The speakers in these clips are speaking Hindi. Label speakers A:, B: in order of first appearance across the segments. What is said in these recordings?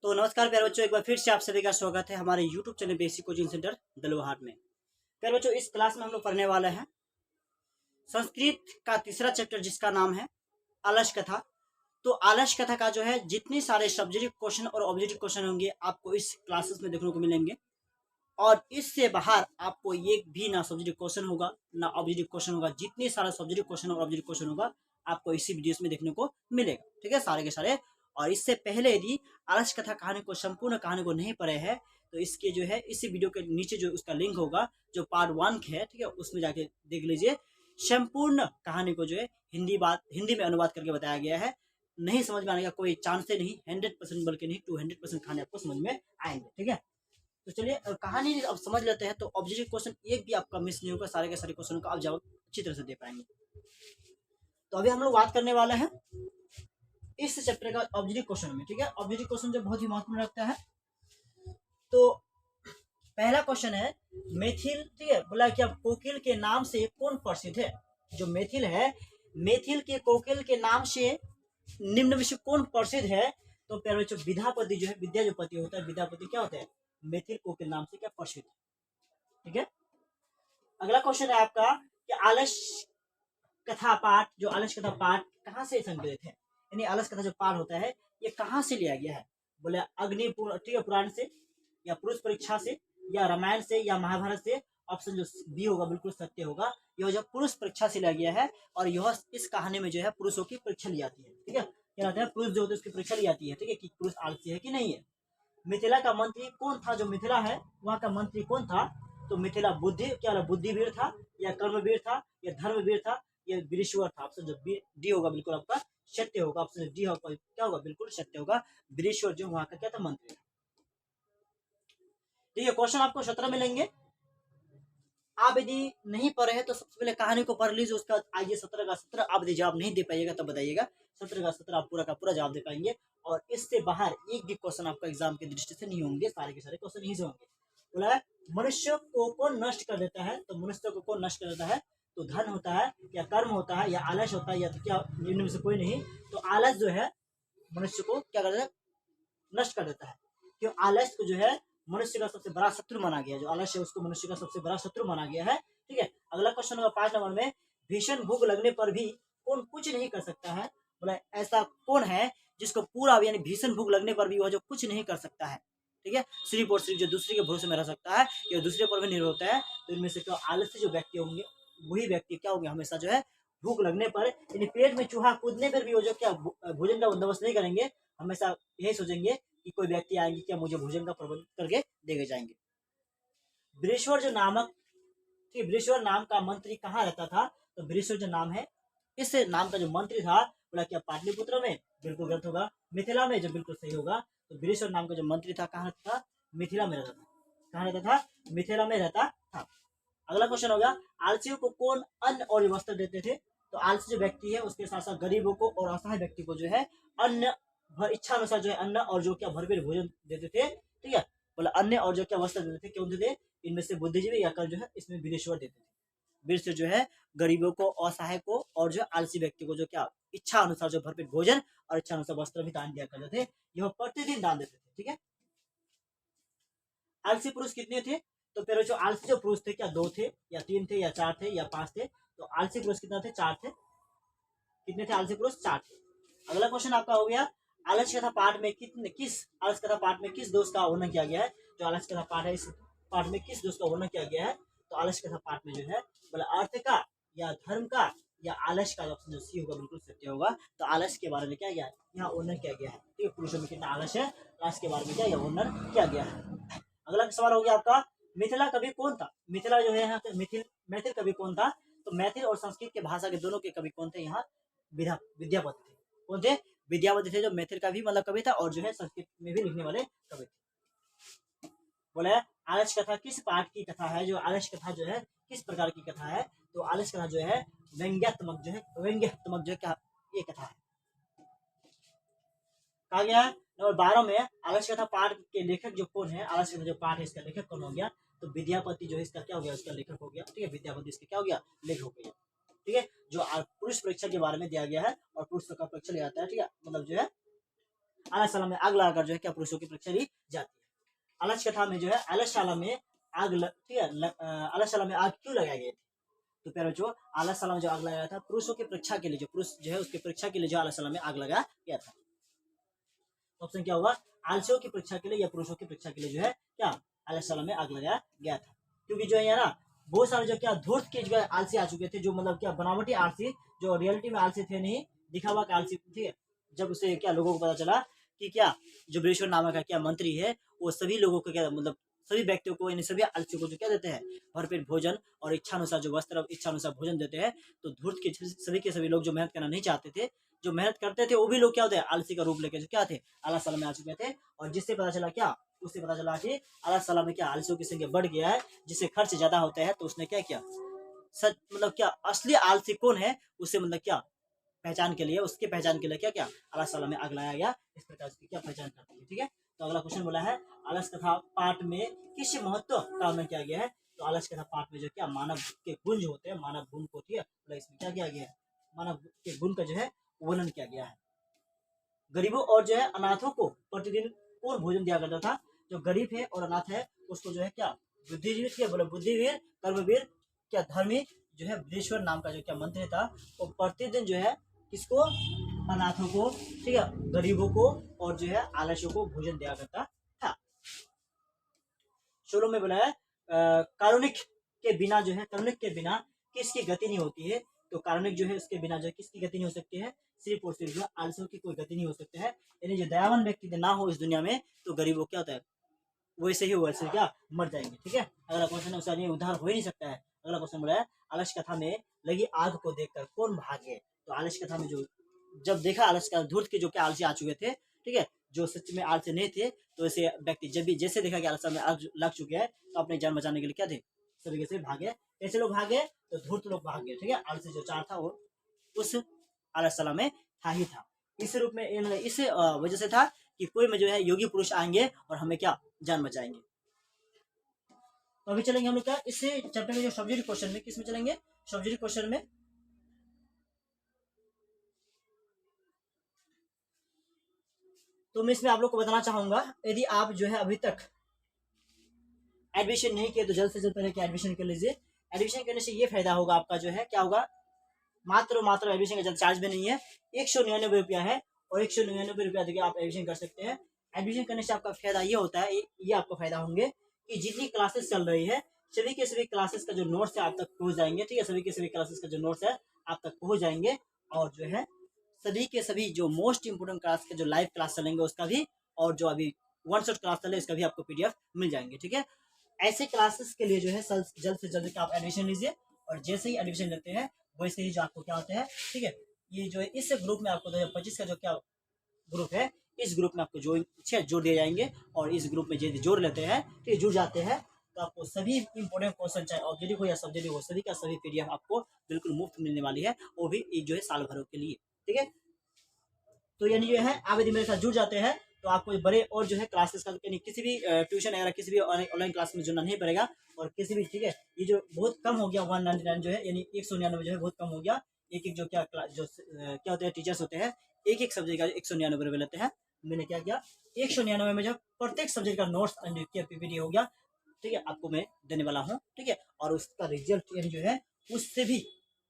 A: तो नमस्कार प्यारे बच्चों, एक बार फिर से आप सभी का स्वागत है हमारे YouTube channel basic coaching centre Daluhat में। प्यारे बच्चों, इस क्लास में हम लोग पढ़ने वाले हैं संस्कृत का तीसरा चैप्टर जिसका नाम है आलस कथा। तो आलस कथा का जो है जितने सारे सब्जेक्टिव क्वेश्चन और ऑब्जेक्टिव क्वेश्चन होंगे आपको इस क्लासेस में देखने को मिलेंगे, और इससे बाहर आपको एक भी ना सब्जेक्टिव क्वेश्चन होगा ना ऑब्जेक्टिव क्वेश्चन होगा। जितने सारे सब्जेक्टिव क्वेश्चन और ऑब्जेक्टिव क्वेश्चन होगा आपको इसी वीडियोस में देखने को मिलेगा, ठीक है, सारे के सारे। और इससे पहले यदि आलस कथा कहानी को संपूर्ण कहानी को नहीं पढ़े हैं तो इसके जो है इसी वीडियो के नीचे जो उसका लिंक होगा जो पार्ट 1 है, ठीक है, उसमें जाके देख लीजिए। संपूर्ण कहानी को जो है हिंदी में अनुवाद करके बताया गया है। नहीं समझ में आने का कोई चांस ही नहीं, 100% बल्कि नहीं 200% कहानी आपको समझ में आएंगे, ठीक है। तो चलिए कहानी अब समझ लेते हैं। तो ऑब्जेक्टिव क्वेश्चन एक भी आपका मिस नहीं होगा, सारे के सारे क्वेश्चन का आप जवाब अच्छी तरह से दे पाएंगे। तो अभी हम लोग बात करने वाले हैं इस चैप्टर का ऑब्जेक्टिव क्वेश्चन में, ठीक है। ऑब्जेक्टिव क्वेश्चन जो बहुत ही महत्वपूर्ण रखता है। तो पहला क्वेश्चन है मैथिल, ठीक है, बोला कि अब कोकिल के नाम से कौन प्रसिद्ध है। जो मैथिल है, मैथिल के कोकिल के नाम से निम्न में से कौन प्रसिद्ध है। तो प्यारे बच्चों, विद्यापति जो है, विद्या जो पति होता है, विद्यापति क्या होता है, मैथिल कोकिल नाम से क्या प्रसिद्ध, ठीक है। अगला क्वेश्चन है आपका कि आलस कथा पाठ, जो आलस कथा पाठ कहाँ से संकलित है, यानी आलस कथा जो पाठ होता है ये कहाँ से लिया गया है। बोले अग्नि पुराण से, या पुरुष परीक्षा से, या रामायण से, या महाभारत से। ऑप्शन जो बी होगा बिल्कुल सत्य होगा। यह जो पुरुष परीक्षा से लिया गया है, और यह इस कहानी में जो है पुरुषों की परीक्षा ली जाती है, ठीक है। क्या कहते हैं, पुरुष जो होते हैं उसकी परीक्षा ली जाती है, ठीक है, कि पुरुष आलसी है कि नहीं है। मिथिला का मंत्री कौन था, जो मिथिला है वहाँ का मंत्री कौन था। तो मिथिला बुद्धिवीर था, या कर्मवीर था, या धर्मवीर था, या वीरेश्वर था। ऑप्शन जो डी होगा बिल्कुल आपका सत्य होगा। ऑप्शन डी होगा क्या होगा, बिल्कुल सत्य होगा। वीरेश्वर जो वहां का क्या था, मंत्री। ठीक है, क्वेश्चन आपको 17 मिलेंगे। आप यदि नहीं पढ़े हैं तो सबसे पहले कहानी को पढ़ लीजिए, उसका आइए 17 का 17 आप यदि जवाब नहीं दे पाइएगा तब बताइएगा। 17 का 17 आप पूरा का पूरा जवाब दे पाएंगे, और इससे बाहर एक भी क्वेश्चन आपका एग्जाम की दृष्टि से नहीं होंगे, सारे के सारे क्वेश्चन यही से होंगे। बोला है मनुष्य को कौन नष्ट कर देता है। तो मनुष्य को कौन नष्ट कर देता है, तो धन होता है, या कर्म होता है, या आलस होता है, या तो क्या निम्न में से कोई नहीं। तो आलस जो है मनुष्य को क्या कर देता है, नष्ट कर देता है। क्यों, आलस को जो है मनुष्य का सबसे बड़ा शत्रु माना गया है। जो आलस्य है उसको मनुष्य का सबसे बड़ा शत्रु माना गया है, ठीक है। अगला क्वेश्चन होगा 5 नंबर में, भीषण भूख लगने पर भी कौन कुछ नहीं कर सकता है। बोला ऐसा कौन है जिसको पूरा यानी भीषण भूख लगने पर भी वह जो कुछ नहीं कर सकता है, ठीक है। सिर्फ और सिर्फ जो दूसरे के भरोसे में रह सकता है या दूसरे पर भी निर्भर होता है। तो इनमें से क्या आलस्य जो व्यक्ति होंगे वही व्यक्ति क्या होंगे, हमेशा जो है भूख लगने पर यानी पेट में चूहा कूदने पर भी वो जो क्या भोजन का बंदोबस्त नहीं करेंगे, हमेशा यही सोचेंगे कि कोई व्यक्ति आएंगे क्या मुझे भोजन का प्रबंध करके देके जाएंगे। वीरेश्वर जो नामक, ठीक, वीरेश्वर नाम का मंत्री कहाँ रहता था। तो वीरेश्वर जो नाम है, इस नाम का जो मंत्री था, बोला क्या पाटलिपुत्र में, बिल्कुल गलत होगा। मिथिला में, जो बिल्कुल सही होगा। तो वीरेश्वर नाम का जो मंत्री था कहाँ रहता था, मिथिला में रहता था। कहाँ रहता था, मिथिला में रहता था। अगला क्वेश्चन होगा आलसियों को कौन अन्न और वस्त्र देते थे। तो आलसी जो व्यक्ति है उसके साथ साथ गरीबों को और असहाय व्यक्ति को जो है अन्न इच्छा अनुसार जो है अन्न और जो क्या भरपेट भोजन देते थे, ठीक है। बोला अन्न और जो क्या वस्त्र देते थे, क्यों देते, इनमें से बुद्धिजीवी या जो है इसमें वीरेश्वर देते थे। वीर जो है गरीबों को, असहाय को और जो आलसी व्यक्ति को जो क्या इच्छा अनुसार जो भरपेट भोजन और इच्छा अनुसार वस्त्र भी दान दिया करते थे। यह प्रतिदिन दान देते थे, ठीक है। आलसी पुरुष कितने थे। तो फिर जो आलसी जो पुरुष थे क्या 2 थे, या 3 थे, या 4 थे, या 5 थे। तो आलसी पुरुष कितना थे, 4 थे। कितने थे आलसी पुरुष, 4 थे। अगला क्वेश्चन आपका हो गया आलस कथा पाठ में आलस कथा पाठ में किस दोष का वर्णन किया गया है। जो आलस कथा पाठ है इस पाठ में किस दोष का वर्णन किया गया है। तो आलस कथा पाठ में जो है बोला अर्थ का, या धर्म का, या आलस का। ऑप्शन जो सी होगा बिल्कुल सत्य होगा। तो आलस के बारे में क्या गया यहाँ वर्णन किया गया है, ठीक है। पुरुषों में कितना आलस है, आलस के बारे में क्या यह वर्णन किया गया है। अगला सवाल हो गया आपका मिथिला कवि कौन था। मिथिला जो है यहाँ मैथिल कवि कौन था। तो मैथिल और संस्कृत के भाषा के दोनों के कवि कौन थे, यहाँ विद्यापति थे। कौन थे, विद्यापति थे, जो मैथिल का भी मतलब कवि था और जो है संस्कृत में भी लिखने वाले कवि थे। बोले आलस कथा किस पाठ की कथा है। जो आलस कथा जो है किस प्रकार की कथा है। तो आलस कथा जो है व्यंग्यात्मक जो है क्या ये कथा है। कहा गया नंबर 12 में आलस कथा पाठ के लेखक जो कौन है। आलस कथा जो पाठ है इसका लेखक कौन हो गया। तो विद्यापति जो है इसका क्या हो गया, इसका लेखक हो गया, ठीक है। विद्यापति इसका क्या हो गया, लेखक हो गया, ठीक है। जो पुरुष परीक्षा के बारे में दिया गया है और पुरुष का परीक्षा लिया जाता है, ठीक है। मतलब जो है आलसशाला में आग लगाकर जो है क्या पुरुषों की परीक्षा ली जाती है। अलस कथा में जो है आलसशाला में ठीक है आलसशाला में आग क्यों लगाई गई थी? तो प्यारे बच्चों आलसशाला में जो आग लगाया था पुरुषों की परीक्षा के लिए, जो पुरुष जो है उसकी परीक्षा के लिए जो आलसशाला में आग लगाया गया था। ऑप्शन क्या होगा? आलसियों की परीक्षा के लिए या पुरुषों की परीक्षा के लिए जो है क्या आलसशाला में आग लगाया गया था। क्योंकि जो है ना बहुत सारे जो क्या धूर्त के जो आलसी आ चुके थे, जो मतलब क्या बनावटी आलसी, जो रियलिटी में आलसी थे नहीं, दिखावा के आलसी, ठीक है। जब उसे क्या लोगों को पता चला कि क्या जो बृहस्पति नामक का क्या मंत्री है वो सभी लोगों को क्या मतलब सभी व्यक्तियों को यानी सभी आलसियों को जो क्या देते हैं भरपेट भोजन और इच्छानुसार जो वस्त्र इच्छानुसार भोजन देते हैं। तो धूर्त के सभी लोग जो मेहनत करना नहीं चाहते थे, जो मेहनत करते थे वो भी लोग क्या होते हैं आलसी का रूप लेके जो क्या थे आलसशाला में आ चुके थे। और जिससे पता चला क्या, उससे पता चला कि आलसशाला में क्या आलसियों की संख्या बढ़ गया है, जिससे खर्च ज्यादा होता है। तो उसने क्या किया, सच मतलब क्या असली आलसी कौन है उसे मतलब क्या पहचान के लिए, उसके पहचान के लिए क्या क्या आलसशाला में आग लगाया गया। इस प्रकार से क्या पहचान करती है, ठीक है। तो अगला क्वेश्चन बोला है आलस कथा पाठ में किस महत्व का वर्णन किया गया है? तो आलस कथा पाठ में जो क्या मानव के गुण जो होते हैं, मानव गुण को, ठीक है, तो इसमें क्या किया गया है, मानव के गुण का जो है वर्णन किया गया है। गरीबों और जो है अनाथों को प्रतिदिन कौन भोजन दिया करता था? जो गरीब है और अनाथ है उसको जो है क्या बुद्धिवीर, क्या बोले बुद्धिवीर, कर्मवीर, क्या धर्मी जो है बृहस्पति नाम का जो क्या मंत्री था वो प्रतिदिन जो है किसको, अनाथों को, ठीक है, गरीबों को और जो है आलस्यों को भोजन दिया करता था। शुरू में बोला है कारुणिक के बिना जो है, कारुणिक के बिना किसकी गति नहीं होती है? तो कारुणिक जो है उसके बिना जो किसकी गति नहीं हो सकती है? सिर्फ और सिर्फ जो आलस्यों की कोई गति नहीं हो सकती है। यानी जो दयावान व्यक्ति ना हो इस दुनिया में तो गरीबों क्या होता है वैसे ही वैसे क्या मर जाएंगे, ठीक है। अगला क्वेश्चन है उसका उद्धार हो ही नहीं सकता है। अगला क्वेश्चन बोला है आलस कथा में लगी आग को देखकर कौन भागे? तो आलस कथा में जो जब देखा आलस का धूर्त के जो क्या आलसी आ चुके थे, ठीक है, जो सच में आलसी नहीं थे, तो ऐसे व्यक्ति जब भी जैसे देखा कि आलस में आग लग चुके हैं तो अपनी जान बचाने के लिए क्या थे तरीके से भागे। ऐसे लोग भागे तो धूर्त लोग भाग गए, ठीक है। आलसी जो चार था वो उस आलसशाला में था ही था। इस रूप में इस वजह से था कि कोई में जो है योगी पुरुष आएंगे और हमें क्या जान बचाएंगे। तो अभी चलेंगे हम लोग क्या इस चैप्टर में जो सब्जेक्ट क्वेश्चन में, किस में चलेंगे? सब्जेक्ट क्वेश्चन में। तो मैं इसमें आप लोग को बताना चाहूंगा यदि आप जो है अभी तक एडमिशन नहीं किए तो जल्द से जल्द पहले क्या एडमिशन कर लीजिए। एडमिशन करने से ये फायदा होगा आपका जो है क्या होगा, मात्र एडमिशन का ज्यादा चार्ज भी नहीं है, 199 रुपया है और 199 रुपया देकर आप एडमिशन कर सकते हैं। एडमिशन करने से आपका फायदा ये होता है, ये आपको फायदा होंगे कि जितनी क्लासेस चल रही है सभी के सभी क्लासेस का जो नोट्स है आप तक पहुंच जाएंगे, ठीक है। सभी के सभी क्लासेस का जो नोट्स है आप तक पहुंच जाएंगे और जो है सभी के सभी जो मोस्ट इंपोर्टेंट क्लास के जो लाइव क्लास चलेंगे उसका भी और जो अभी वन शॉट क्लास चले इसका भी आपको पीडीएफ मिल जाएंगे, ठीक है। ऐसे क्लासेस के लिए जो है जल्द से जल्द आप एडमिशन लीजिए और जैसे ही एडमिशन लेते हैं वैसे ही जो आपको क्या होता है, ठीक है, ये जो है इस ग्रुप में आपको 2025 का जो क्या ग्रुप है इस ग्रुप में आपको जोड़ दिए जाएंगे और इस ग्रुप में यदि जोड़ लेते हैं, ठीक है, जुड़ जाते हैं तो आपको सभी इंपोर्टेंट क्वेश्चन चाहे ऑब्जेक्टिव हो या सब्जेक्टिव हो सभी का सभी पीडीएफ आपको बिल्कुल मुफ्त मिलने वाली है, वो भी जो है साल भर के लिए, ठीक है। तो यानी जो है आप यदि मेरे साथ जुड़ जाते हैं तो आपको बड़े और जो है क्लासेस का यानी किसी भी ट्यूशन वगैरह किसी भी ऑनलाइन क्लास में जुड़ना नहीं पड़ेगा और किसी भी, ठीक है, ये जो बहुत कम हो गया 199 जो है यानी 199 जो है बहुत कम हो गया। एक एक जो क्या जो क्या होते हैं टीचर्स होते हैं एक एक सब्जेक्ट का 199 रुपये लेते हैं। मैंने क्या किया 199 में जो प्रत्येक सब्जेक्ट का नोट्स पीपीटी हो गया, ठीक है, आपको मैं देने वाला हूँ, ठीक है। और उसका रिजल्ट यानी जो है उससे भी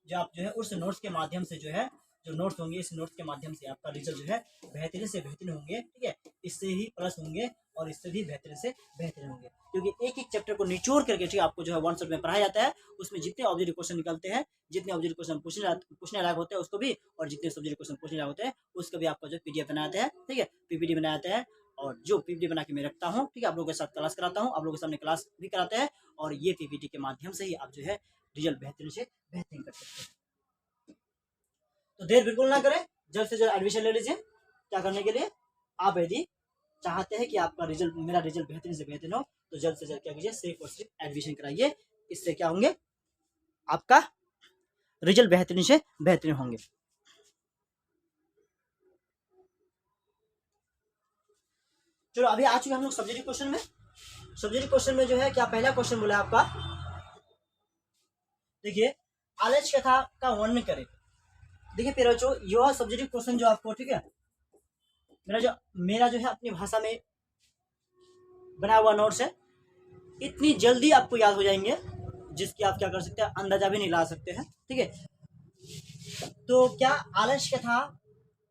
A: जो आप जो है उस नोट्स के माध्यम से जो है जो नोट्स होंगे इस नोट्स के माध्यम से आपका रिजल्ट जो है बेहतरीन से बेहतरीन होंगे, ठीक है। इससे ही प्लस होंगे और इससे भी बेहतरीन से बेहतरीन होंगे क्योंकि एक एक चैप्टर को निचोड़ करके, ठीक है, आपको जो है वन शॉट में पढ़ाया जाता है। उसमें जितने ऑब्जेक्टिव क्वेश्चन निकलते हैं, जितने ऑब्जेक्टिव क्वेश्चन पूछने लायक होते हैं उसको भी और जितने सब्जेक्ट क्वेश्चन पूछने लायक होते हैं उसका भी आपका जो पीडीएफ बनाते हैं, ठीक है, पीपीटी बनाते हैं और जो पीपीटी बना के मैं रखता हूँ, ठीक है, आप लोगों के साथ क्लास कराता हूँ, आप लोगों के सामने क्लास भी कराते हैं और ये पीपीटी के माध्यम से ही आप जो है रिजल्ट बेहतरीन से बेहतरीन कर सकते हैं। तो देर बिल्कुल ना करें, जल्द से जल्द एडमिशन ले लीजिए। क्या करने के लिए, आप यदि चाहते हैं कि आपका रिजल्ट मेरा रिजल्ट बेहतरीन से बेहतरीन हो तो जल्द से जल्द क्या कीजिए सिर्फ और सिर्फ एडमिशन कराइए। इससे क्या होंगे आपका रिजल्ट बेहतरीन से बेहतरीन होंगे। चलो अभी आ चुके हम लोग सब्जेक्टिव क्वेश्चन में। सब्जेक्टिव क्वेश्चन में जो है क्या पहला क्वेश्चन बोला आपका, देखिए आलस कथा का वर्णन करें। देखिए प्यारे बच्चों यह सब्जेक्टिव क्वेश्चन जो आपको, ठीक है, मेरा जो है अपनी भाषा में बनाया हुआ नोट्स है, इतनी जल्दी आपको याद हो जाएंगे जिसकी आप क्या कर सकते हैं, अंदाजा भी नहीं ला सकते हैं। ठीक है, तो क्या आलस्य कथा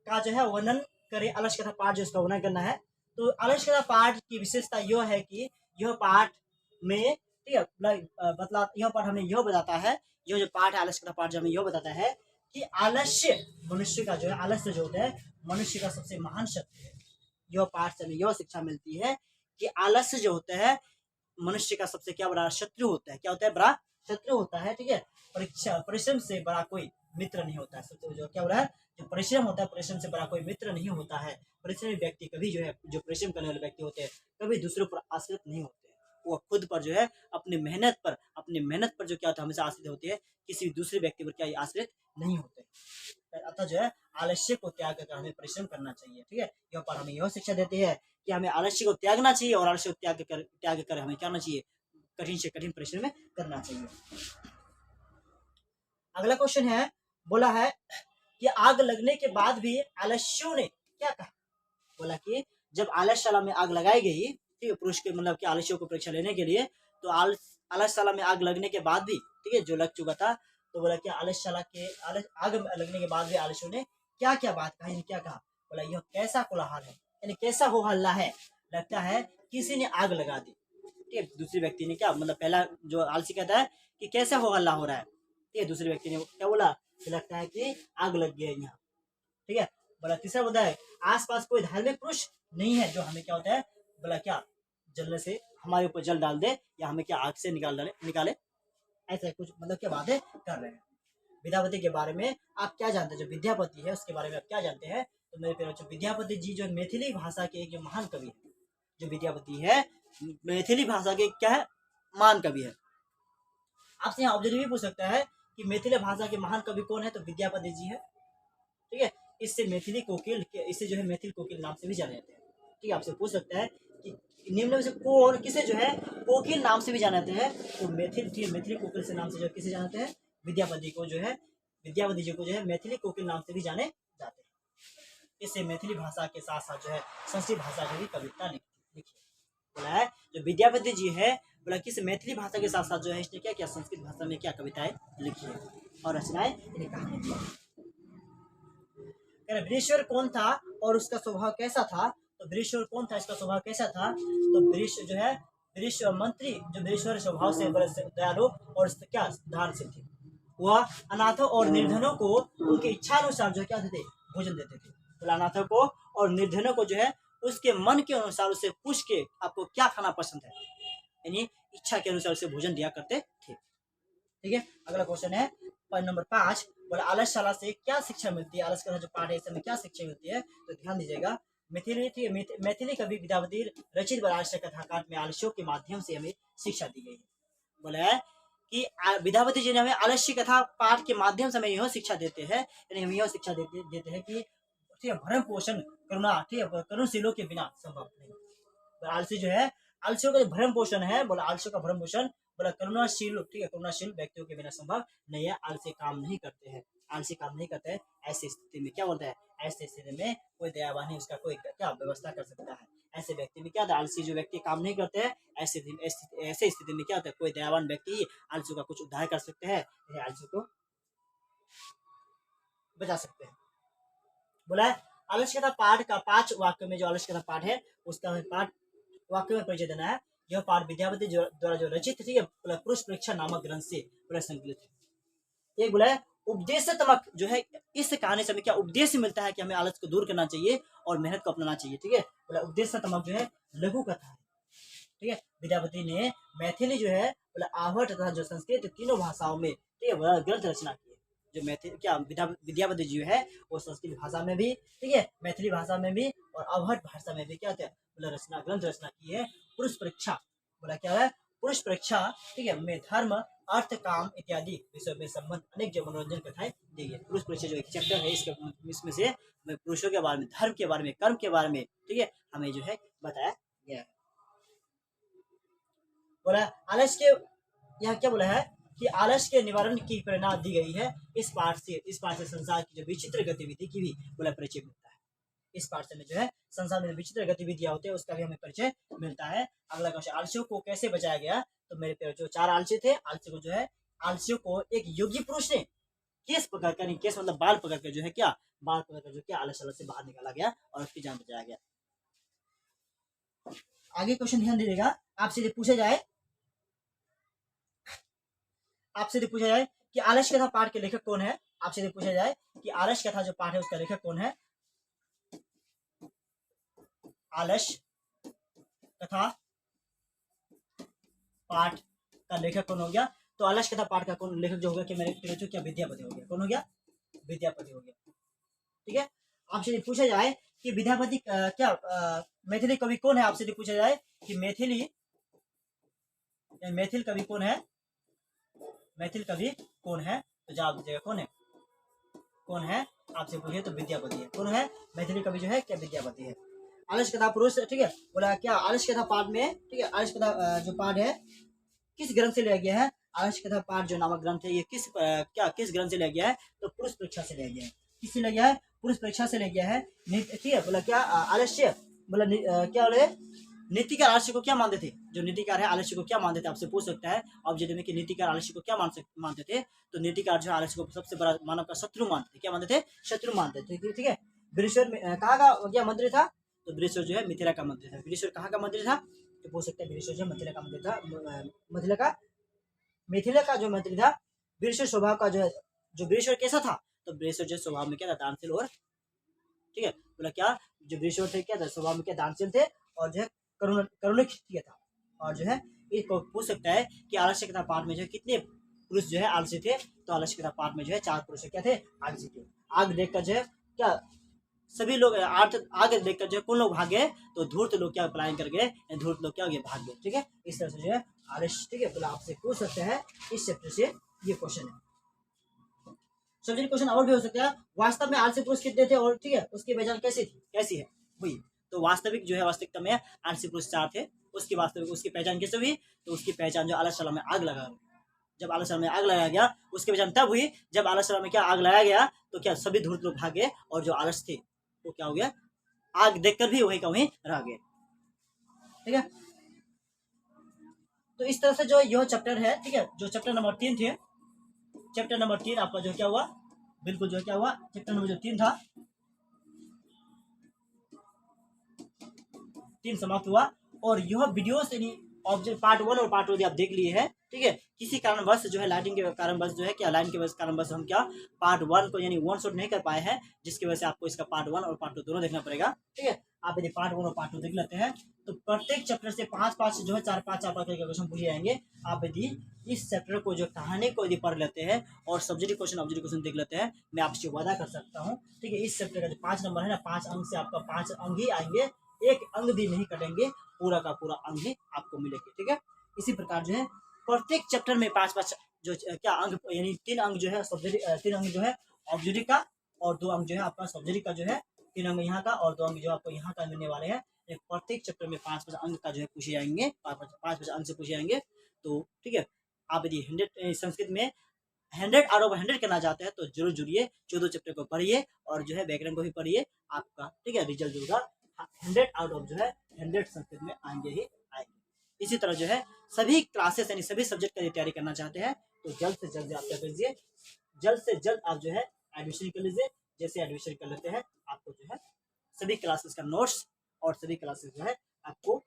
A: का जो है वर्णन करें, आलस्य कथा पाठ जो इसका वर्णन करना है। तो आलस्य कथा पाठ की विशेषता यह है कि यह पाठ में, ठीक है, मतलब यह पाठ हमें यह बताता है, यह जो पाठ है आलस्य कथा पाठ जो हमें यह बताता है कि आलस्य मनुष्य का जो है, आलस्य जो होता है मनुष्य का सबसे महान शत्रु है। यह पाठ से हमें यह शिक्षा मिलती है कि आलस्य जो होता है मनुष्य का सबसे क्या बड़ा शत्रु होता है। क्या होता है? बड़ा शत्रु होता है। ठीक है, परिश्रम से बड़ा कोई मित्र नहीं होता है। सबसे जो क्या हो रहा है, जो परिश्रम होता है, परिश्रम से बड़ा कोई मित्र नहीं होता है। परिश्रमी व्यक्ति कभी जो है, जो परिश्रम करने वाले व्यक्ति होते हैं, कभी दूसरों पर आश्रित नहीं होते हैं। वो खुद पर जो है अपनी मेहनत पर जो क्या होता है हमेशा आश्रित होती है, किसी दूसरे व्यक्ति पर क्या आश्रित नहीं होते। अतः जो है आलस्य को त्याग कर हमें परिश्रम करना चाहिए। ठीक है, यह पर हमें यह शिक्षा देती है कि हमें आलस्य को त्यागना चाहिए, और आलस्य को त्याग कर हमें क्या करना चाहिए, कठिन से कठिन परिश्रम करना चाहिए। अगला क्वेश्चन है, बोला है कि आग लगने के बाद भी आलस्यों ने क्या कहा। बोला कि जब आलस्यशाला में आग लगाई गई, ठीक है, पुरुष के मतलब कि आलस्यों को परीक्षा लेने के लिए, तो आलस्यशाला में आग लगने के बाद भी, ठीक है, जो लग चुका था, तो बोला कि आलस्यशाला के आग लगने के बाद भी आलस्यों ने क्या क्या बात कही, क्या कहा। बोला यह कैसा कोलाहल है, यानी कैसा हो हल्ला है, लगता है किसी ने आग लगा दी। ठीक है, दूसरे व्यक्ति ने क्या मतलब, पहला जो आलसी कहता है कि कैसा हो हल्ला हो रहा है, ठीक है, दूसरे व्यक्ति ने क्या बोला, लगता है कि आग लग गई है यहाँ। ठीक है, बोला तीसरा बोलता है आसपास कोई धार्मिक पुरुष नहीं है जो हमें क्या होता है, बोला क्या जलने से हमारे ऊपर जल डाल दे, या हमें क्या आग से निकाले, ऐसा कुछ मतलब क्या बातें कर रहे हैं। विद्यापति के बारे में आप क्या जानते हैं, जो विद्यापति है उसके बारे में आप क्या जानते हैं। तो मेरे प्यारे बच्चों, विद्यापति जी जो मैथिली भाषा के एक जो महान कवि है, जो विद्यापति है मैथिली भाषा के क्या है, महान कवि है। आपसे यहाँ ऑब्जर्व भी पूछ सकता है कि मैथिली भाषा के महान कवि कौन है, तो विद्यापति जी है। ठीक है, इससे मैथिली कोकिल, इससे जो है मैथिली कोकिल नाम से भी जाने जाते हैं। ठीक है, आपसे पूछ सकता है कि निम्न में से कौन किसे जो है कोकिल नाम से भी जानाते हैं, तो मैथिली कोकिल से नाम से जो किसे जानते हैं, विद्यापति को जो है, विद्यापति जी को जो है मैथिली कोकिल नाम से भी जाने जाते हैं। इससे मैथिली भाषा के साथ साथ जो है संस्कृत भाषा की भी कविता लिखी बोला है। जो विद्यापति जी है, बोला किस मैथिली भाषा के साथ साथ जो है इसने क्या क्या संस्कृत भाषा में क्या कविताएं लिखी है और रचनाएं कहानी। वृषवर कौन था और उसका स्वभाव कैसा था। तो वृषवर कौन था, इसका स्वभाव कैसा था। तो वृष जो है वृषवर मंत्री, जो वृषवर स्वभाव से बड़े दयालु और क्या दानशील थे। वह अनाथों और निर्धनों को उनकी इच्छा अनुसार जो क्या देते, भोजन देते थे। तो अनाथों को और निर्धनों को जो है उसके मन के अनुसार उसे पूछ के आपको क्या खाना पसंद है, यानी इच्छा के अनुसार उसे भोजन दिया करते थे। ठीक है, अगला क्वेश्चन है पॉइंट नंबर 5। बोला आलस्यशाला से क्या शिक्षा मिलती है, आलस्य का जो पाठ है इसमें क्या शिक्षा मिलती है। तो ध्यान दीजिएगा, मैथिली कवि विद्यापति रचित आलस्य कथाकार में आलस्यों के माध्यम से हमें शिक्षा दी गई है। बोला है कि विद्यापति जी ने हमें आलस्य कथा पाठ के माध्यम से हमें यह शिक्षा देते हैं, यानी हमें यह शिक्षा देते हैं कि भरण पोषण करुणा, ठीक है, करुणशीलों के बिना संभव नहीं। आलसी जो है, आलसियों का जो भरण पोषण है, बोला आलसियों का भरण पोषण, बोला करुणाशील, ठीक है, करुणाशील व्यक्तियों के बिना संभव नहीं है। आलसी काम नहीं करते हैं, आलसी काम नहीं करते हैं। ऐसी स्थिति में क्या बोलता है, ऐसी स्थिति में कोई दयावान है उसका कोई क्या व्यवस्था कर सकता है। ऐसे व्यक्ति में क्या होता है, आलसी जो व्यक्ति काम नहीं करते हैं, ऐसे स्थिति में क्या होता है, कोई दयावान व्यक्ति ही आलसी का कुछ उद्धार कर सकते हैं, आलसी को बचा सकते हैं। बोला है आलस्य कथा पाठ का 5 वाक्य में, जो आलस्य कथा पाठ है उसका पाठ वाक्य में परिचय देना है। यह पाठ विद्यापति द्वारा जो रचित थी, पुरुष परीक्षा नामक ग्रंथ से पूरा संकलित है। एक बोला है उपदेशतमक, जो है इस कहानी से हमें क्या उपदेश मिलता है कि हमें आलस को दूर करना चाहिए और मेहनत को अपनाना चाहिए। ठीक है, बोला उपदेशतमक जो है लघु कथा है। ठीक है, विद्यापति ने मैथिली जो है बोला आहट तथा जो संस्कृत तीनों भाषाओं में, ठीक है, ग्रंथ रचना की है। जो मैथिली क्या विद्यापति जी है वो संस्कृत भाषा में भी, ठीक है, मैथिली भाषा में भी और अवहट भाषा में भी क्या होता है, बोला ग्रंथ रचना की है। पुरुष परीक्षा, बोला क्या है, पुरुष परीक्षा, ठीक है, में धर्म अर्थ काम इत्यादि विषयों में संबंध अनेक जो मनोरंजन कथाएं दी है। पुरुष परीक्षा जो एक चैप्टर है इसमें से पुरुषों के बारे में, धर्म के बारे में, कर्म के बारे में, ठीक है, हमें जो है बताया गया है। बोला आलस्य के यहाँ क्या बोला है कि आलस्य के निवारण की प्रेरणा दी गई है। इस पाठ से संसार की जो विचित्र गतिविधि की भी बोला परिचय मिलता है। इस पार्ट से हमें जो है संसार में विचित्र गतिविधियां होती है उसका भी हमें परिचय मिलता है। अगला क्वेश्चन, आलसियों को कैसे बचाया गया? तो मेरे पे जो 4 आलसी थे, आलसी को जो है आलसियों को एक योगी पुरुष ने केस पकड़ कर, केस मतलब बाल पकड़ कर जो है क्या, बाल पकड़ कर जो क्या आलस से बाहर निकाला गया और उसकी जान बचाया गया। आगे क्वेश्चन ध्यान दीजिएगा, आपसे यदि पूछा जाए कि आलस कथा पाठ के लेखक कौन है, आपसे यदि पूछा जाए कि आलस कथा जो पाठ है उसका लेखक कौन है, आलस कथा पाठ का लेखक कौन हो गया? तो आलस कथा पाठ का कौन लेखक जो होगा कि मेरे जो क्या विद्यापति हो गया। कौन हो गया? विद्यापति हो गया। ठीक है, आपसे यदि पूछा जाए कि विद्यापति क्या मैथिली कवि कौन है, आपसे यदि पूछा जाए कि मैथिल कवि कौन है, मैथिल कवि कौन है, तो जवाब दीजिएगा कौन है आपसे पूछे तो विद्यापति है। कौन है? मैथिली कवि जो है क्या विद्यापति है। आलस कथा पुरुष, ठीक है, बोला क्या आलस कथा पाठ में, ठीक है, आलस कथा जो पाठ है किस ग्रंथ से लिया गया है? आलस कथा पाठ जो नामक ग्रंथ है ये किस ग्रंथ से लिया गया है? तो पुरुष परीक्षा से लिया गया है। किससे लिया गया है? पुरुष परीक्षा से लिया गया है। ठीक है, बोला क्या आलस्य, बोला क्या बोले नीतिकार आलस्य को क्या मानते थे? जो नीतिकार है आलस्य को क्या मानते थे, आपसे पूछ सकता है ऑब्जेक्टिव में कि नीतिकार आलस्य को क्या मानते थे? तो नीतिकार जो आलस्य को सबसे बड़ा मानव का शत्रु मानते थे। क्या मानते थे? शत्रु मानते थे। ठीक है, बृहस्पति कहाँ का क्या मंत्री था? तो बृहस्पति जो है मिथिला का मंत्री था। बृहस्पति कहाँ का मंत्री था? तो पूछ सकते हैं बृहस्पति जो मिथिला का मंत्री था। मिथिला का जो मंत्री था। बृहस्पति स्वभाव का जो बृहस्पति कैसा था? तो बृहस्पति जो स्वभाव में क्या था? दानशील और, ठीक है, बोला क्या जो बृहस्पति थे क्या था? स्वभाव में क्या दानशील थे और जो है करुणिक था। और जो है इसको पूछ सकता है कि आलस्य कथा पाठ में जो है कितने पुरुष जो है आलसी थे? तो आलस्य कथा पाठ में जो है 4 पुरुष क्या थे? आलसी थे। आग देखकर जो है क्या सभी लोग आग देखकर जो है कौन लोग भाग गए? तो धूर्त लोग क्या पलायन कर गए, धूर्त लोग क्या हो गए? भाग गए। ठीक है, इस तरह से जो है आलस्य, ठीक है, बोला आपसे पूछ सकते हैं इस चैप्टर से ये क्वेश्चन है। सब्जेक्ट क्वेश्चन और भी हो सकता है। वास्तव में आलसी पुरुष कितने थे और, ठीक है, उसकी पहचान कैसी है हुई? तो वास्तविक जो है वास्तविकता में आलसी पुरुष 4 थे। उसकी वास्तविक उसकी पहचान कैसे हुई? तो उसकी पहचान जो आलसशाला में आग लगा, जब आलसशाला में आग लगाया गया उसकी पहचान तब हुई जब आलसशाला में क्या आग लगाया गया तो क्या सभी धूर्त लोग भागे और जो आलस थे वो क्या हो गया? आग देखकर भी वही का वही रह गए। ठीक है, तो इस तरह से जो यह चैप्टर है, ठीक है, जो चैप्टर नंबर 3 थे, चैप्टर नंबर 3 आपका जो क्या हुआ, बिल्कुल जो क्या हुआ, चैप्टर नंबर जो 3 था 3 समाप्त हुआ। और यह वीडियो से ऑब्जेक्ट पार्ट 1 और पार्ट 2 आप देख लिए हैं। ठीक है, किसी कारणवश जो है लाइटिंग के कारणवश जो है क्या लाइन के कारणवश हम क्या पार्ट 1 को यानी 1 शॉट नहीं कर पाए हैं, जिसकी वजह से आपको इसका पार्ट 1 और पार्ट 2 दोनों देखना पड़ेगा। ठीक है, आप यदि पार्ट 1 और पार्ट 2 देख लेते हैं तो प्रत्येक चैप्टर से 5-5 जो है 4-5 क्वेश्चन पूछे जाएंगे। आप यदि इस चैप्टर को जो कहानी को यदि पढ़ लेते हैं और सब्जेक्टिव क्वेश्चन देख लेते हैं, मैं आपसे वादा कर सकता हूँ, ठीक है, इस चैप्टर का जो 5 नंबर है ना, 5 अंक से आपका 5 अंक ही आएंगे, एक अंक भी नहीं कटेंगे, पूरा का पूरा अंक ही आपको मिलेंगे। ठीक है, इसी प्रकार जो है प्रत्येक चैप्टर में 5-5 जो क्या अंक यानी 3 अंक जो है सब्जेक्ट, 3 अंक जो है ऑब्जेक्टिव का और 2 अंक जो है आपका सब्जेक्टिव का जो है, 3 अंक यहाँ का और 2 अंक जो आपको यहाँ का मिलने वाले हैं। प्रत्येक चैप्टर में 5-5 अंक का जो है पूछे जाएंगे, 5-5 अंक से पूछे जाएंगे। तो ठीक है, आप यदि 100 संस्कृत में 100 आउट ऑफ 100 करना चाहते हैं तो जरूर जुड़िए, 14 चैप्टर को पढ़िए और जो है व्याकरण को भी पढ़िए, आपका ठीक है रिजल्ट जो होगा 100 आउट ऑफ जो है 100 संस्कृत में आएंगे ही आएंगे। इसी तरह जो है सभी क्लासेस यानी सभी सब्जेक्ट की तैयारी करना चाहते हैं तो जल्द से जल्द आप क्या कीजिए, जल्द से जल्द आप जो है एडमिशन कर लीजिए। जैसे एडमिशन कर लेते हैं आपको जो है सभी क्लासेस का नोट्स और सभी क्लासेस जो है आपको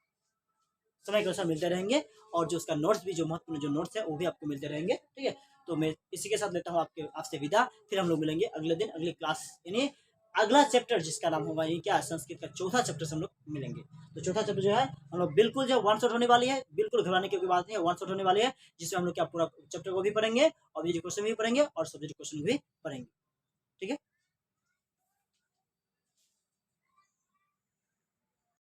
A: समय के अनुसार मिलते रहेंगे और जो उसका नोट्स भी जो महत्वपूर्ण जो नोट्स है वो भी आपको मिलते रहेंगे। ठीक है, तो मैं इसी के साथ लेता हूँ आपसे विदा। फिर हम लोग मिलेंगे अगले दिन अगली क्लास यानी अगला चैप्टर जिसका नाम होगा ये क्या संस्कृत का चौथा चैप्टर से हम लोग मिलेंगे। तो चौथा चैप्टर जो है हम लोग बिल्कुल जो 1 शॉट होने वाली है, बिल्कुल घबराने की कोई बात नहीं है, 1 शॉट होने वाली है, जिसमें हम लोग क्या पूरा चैप्टर को भी पढ़ेंगे और क्वेश्चन भी पढ़ेंगे और सब्जेक्ट क्वेश्चन भी पढ़ेंगे। ठीक है।